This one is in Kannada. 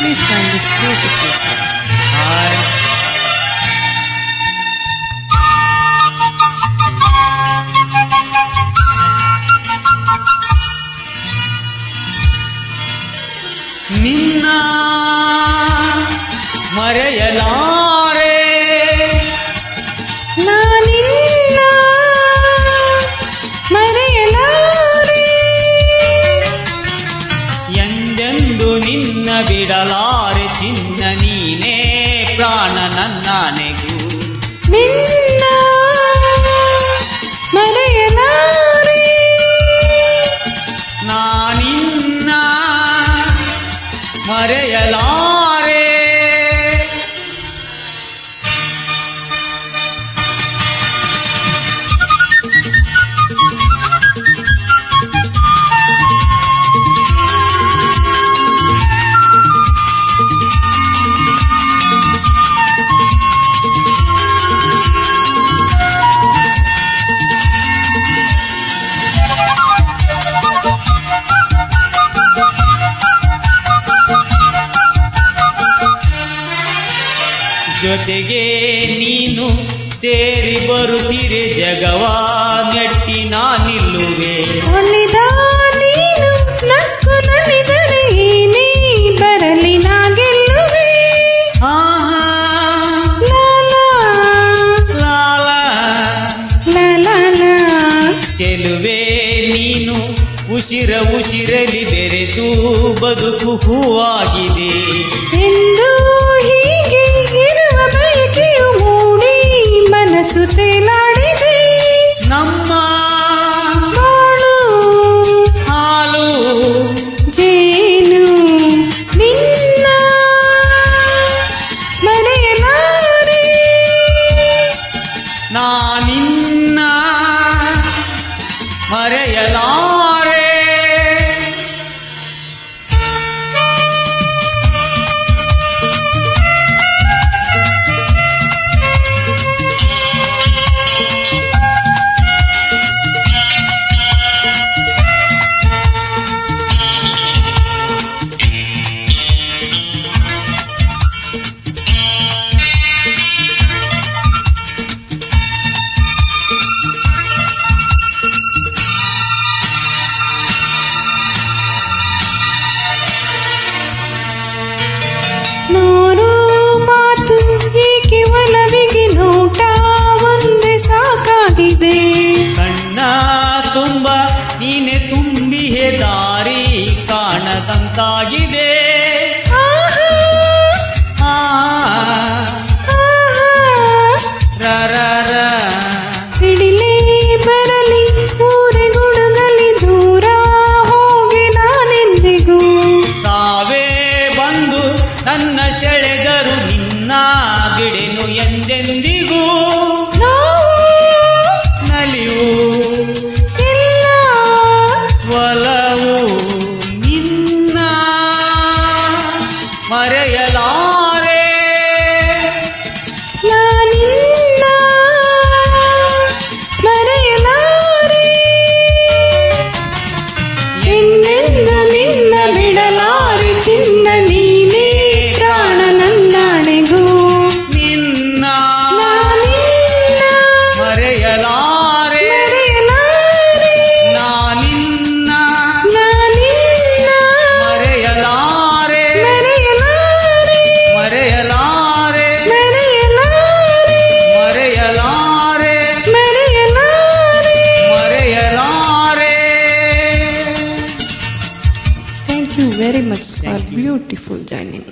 Please join this beautiful song. Hi. ನಿನ್ನ ಮರೆಯಲಾರೆ ನಾನಿನ್ನ ಮರೆಯಲಾರೆ ಎಂದೆಂದು ನಿನ್ನ ಬಿಡಲಾರೆ ಚಿನ್ನ ನೀನೇ ಪ್ರಾಣ ನನ್ನಾನೆಗೂ ನಿನ್ನ ಮರೆಯಲಾರೆ ನಾನಿನ್ನ ಮರೆಯಲಾರೆ ಜೊತೆಗೆ ನೀನು ಸೇರಿ ಬರುತ್ತಿರೆ ಜಗವ ಮೆಟ್ಟಿ ನಾನಿಲ್ಲುವೆ ಒಲಿದ ನೀನು ನಕ್ಕು ನಲಿದರೆ ನೀ ಬರಲಿ ನಾ ಗೆಲ್ಲುವೆ ಆಹಾ ಲಾಲಾ ಲಾಲಾ ಲಾಲಾ ಚೆಲುವೆ ನೀನು ಉಸಿರಲಿ ಬೆರೆತು ಬದುಕು ಹೂವಾಗಿದೆ ಎಂದು ಹೀಗೆ ಇರುವ ಬಯಕೆಯು ಮೂಡಿ ಮನಸ್ಸು ತೇಲಾಡಿದೆ ನಮ್ಮ ಬಾಳು ಹಾಲು ಜೇನು ನಿನ್ನ ಮರೆಯಲಾರೆ ನಾನಿನ್ನ ಮರೆಯಲಾರೆ ನೂರು ಮಾತು ಏಕೆ ಒಲವಿಗೆ ನೋಟ ಒಂದೇ ಸಾಕಾಗಿದೆ ಕಣ್ಣ ತುಂಬ ನೀನೆ ತುಂಬಿಹೆ ದಾರಿ ಕಾಣದಂತಾಗಿದೆ ಆಹಾ, ಆ ಆಹಾ. ರ ಸಿಡಿಲೇ ಬರಲಿ ಊರೆ ಗುಡುಗಲಿ ದೂರ ಹೋಗಿ ನಾನೆಂದಿಗೂ ಸಾವೇ ಬಂದು ನನ್ನ ಸೆಳೆದರು ನಿನ್ನ ಬಿಡೆನು ಎಂದೆಂದಿಗೂ ನೋವು ನಲಿವು ಇಲ್ಲ ಒಲವು ನಿನ್ನ ಮರೆಯಲಾರೆ ನಾನಿನ್ನ ಮರೆಯಲಾರೆ ಎಂದೆಂದು ನಿನ್ನ ಬಿಡಲಾರೆ ಚಿನ್ನ ನೀನೇ ಪ್ರಾಣ ನನ್ನಾಣೆಗೂ ನಿನ್ನ ನಾನಿನ್ನ ಮರೆಯಲಾರೆ ಮರೆಯಲಾರೆ ನಾನಿನ್ನ ನಾನಿನ್ನ ಮರೆಯಲಾರೆ ಮರೆಯಲಾರೆ ಮರೆಯಲಾರೆ ಮರೆಯಲಾರೆ ಮರೆಯಲಾರೆ ಮರೆಯಲಾರೆ ಮರೆಯಲಾರೆ. Thank you very much for beautiful joining.